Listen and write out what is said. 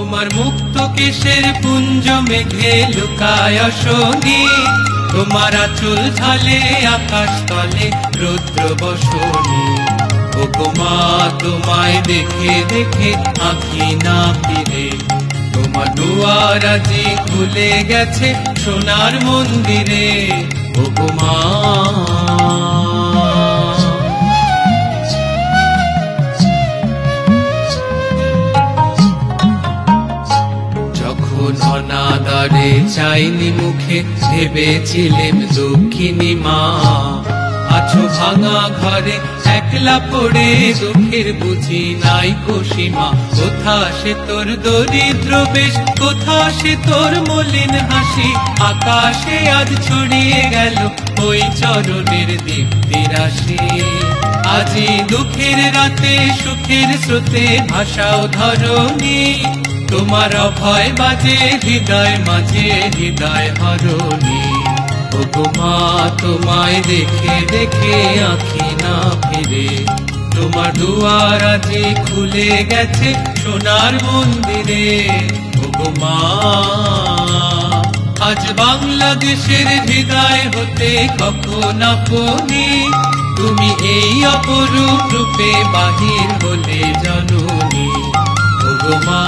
তোমার মুক্ত কেশের পুঞ্জ মেঘে লুকায় শনি, তোমার আঁচল ঝালে আকাশ তলে রুদ্র বসনি। ওগো মা তোমায় দেখে দেখে আঁখি না ফিরে, তোমার দুয়ার আজি খুলে গেছে সোনার মন্দিরে। ওগো মা অনাদারে চাইনি মুখে ভেবেছিলেম দুঃখিনী মা, আছো ভাঙা ঘরে একলা পড়ে দুঃখের বুঝি নাই সীমা। কোথা সে তোর দরিদ্র বেশ, কোথা সে তোর মলিন হাসি, আকাশে আজ ছড়িয়ে গেল ওই চরণের দীপ্তি রাশি। আজি দুঃখের রাতে সুখের স্রোতে ভাষাও ধরণী, তোমার অভয় বাজে হৃদয় মাঝে হৃদয় হরণী। ওগো মা তোমায় দেখে দেখে আঁখি না ফিরে, তোমার দুয়ার আজি খুলে গেছে সোনার মন্দিরে। ওগো মা আজ বাংলাদেশের হৃদয় হতে কখন আপনি, তুমি এই অপরূপ রূপে বাহির হলে জননী। ওগো মা।